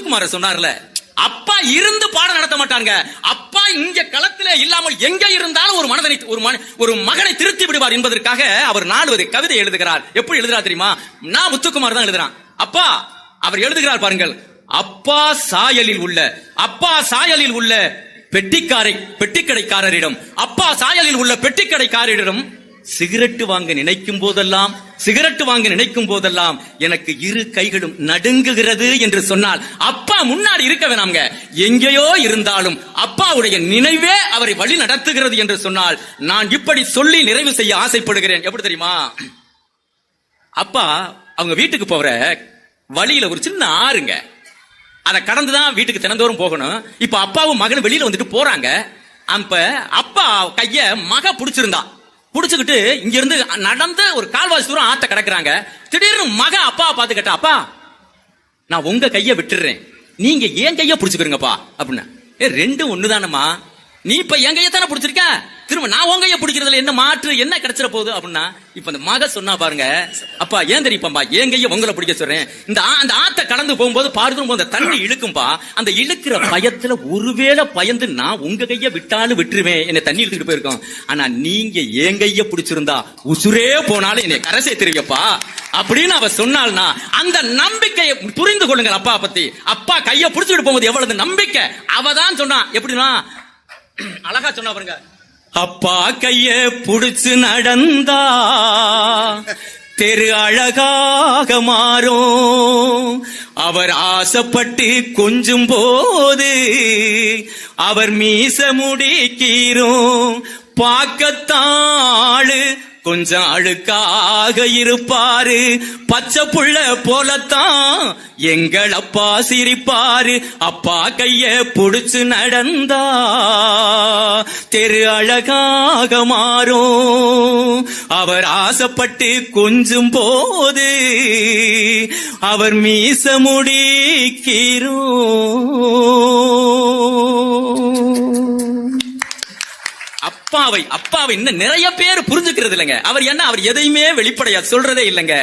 முத்துக்குமார சொன்னார்ல, அப்பா இருந்து பாடம் நடத்த மாட்டாங்க, அப்பா இங்க களத்திலே இல்லாமல் எங்க இருந்தாலும் ஒரு மகனை திருத்தி விடுவார் என்பதற்காக அவர் 4 கவிதை எழுதுகிறார். எப்படி எழுதுறார் தெரியுமா? நான் முத்துக்குமார் தான் எழுதுறான். அப்பா அவர் எழுதுகிறார் பாருங்கள். அப்பா சாயலில் உள்ள பெட்டிக்கடைக்காரரிடம், அப்பா சாயலில் உள்ள பெட்டிக்கடைக்காரரிடம் சிகரெட்டு வாங்க நினைக்கும் போதெல்லாம் எனக்கு 2 கைகளும் நடுங்குகிறது என்று சொன்னால், அப்பா முன்னாடி இருக்க வேணாம்ங்க, எங்கேயோ இருந்தாலும் அப்பாவுடைய நினைவே அவரை வழி நடத்துகிறது என்று சொன்னால், நான் இப்படி சொல்லி நிறைவு செய்ய ஆசைப்படுகிறேன். எப்படி தெரியுமா? அப்பா அவங்க வீட்டுக்கு போற வழியில ஒரு சின்ன ஆறுங்க, அதை கடந்துதான் வீட்டுக்கு தினந்தோறும் போகணும். இப்ப அப்பாவும் மகனும் வெளியில வந்துட்டு போறாங்க. அப்ப அப்பா கைய மக புடிச்சுக்கிட்டு இங்க இருந்து நடந்து ஒரு கால்வாசி தூரம் ஆத்த கடக்குறாங்க. திடீர்னு மக அப்பாவை பார்த்து கேட்டா, அப்பா நான் உங்க கைய விட்டுறேன், நீங்க என் கைய புடிச்சுக்கிறீங்கப்பா அப்படின்னா. 2 ஒண்ணுதானம்மா, நீ இப்ப என் கைய தானே புடிச்சிருக்க, திரும்ப நான் உங்க கைய பிடிக்கிறதுல என்ன மாற்று, என்ன கிடைச்சிட போகுது அப்படின்னா. இப்ப அந்த மக சொன்னா பாருங்க, அப்பா ஏன் தெரியுப்பா என் கைய உங்களை பிடிக்க சொல்றேன், அந்த ஆத்த கடந்து போகும்போது பாருங்க அந்த தண்ணி இழுக்கும்பா, அந்த இழுக்கிற பயத்துல ஒருவேளை பயந்து நான் உங்க கைய விட்டாலும் விட்டுருவேன், என்னை தண்ணி இழுத்துட்டு போயிருக்கோம். ஆனா நீங்க என் கைய பிடிச்சிருந்தா உசுரே போனாலும் என்னை கரை சேர்த்துருவீங்கப்பா அப்படின்னு அவ சொன்னால்னா, அந்த நம்பிக்கையை புரிந்து கொள்ளுங்கள். அப்பா பத்தி, அப்பா கைய பிடிச்சிட்டு போகும்போது எவ்வளவு நம்பிக்கை அவதான் சொன்னா. எப்படின்னா அழகா சொன்னா பாருங்க, அப்பா கைய புடிச்சு நடந்தா தெரு அழகாக மாறும், அவர் ஆசைப்பட்டு கொஞ்சும் போது அவர் மீச முடிக்கிறோம், பார்க்கத்தாளு கொஞ்சம் அழுக்காக இருப்பாரு, பச்சை புள்ள போலத்தான் எங்கள் அப்பா சிரிப்பாரு, அப்பா கைய புடிச்சு நடந்தா தெரு அழகாக மாறும், அவர் ஆசைப்பட்டு கொஞ்சும் போது அவர் மீச முடிக்கிறோம். அப்பாவை இன்னும் நிறைய பேர் புரிஞ்சுக்கிறது இல்லைங்க. அவர் எதையுமே வெளிப்படையா சொல்றதே இல்லைங்க.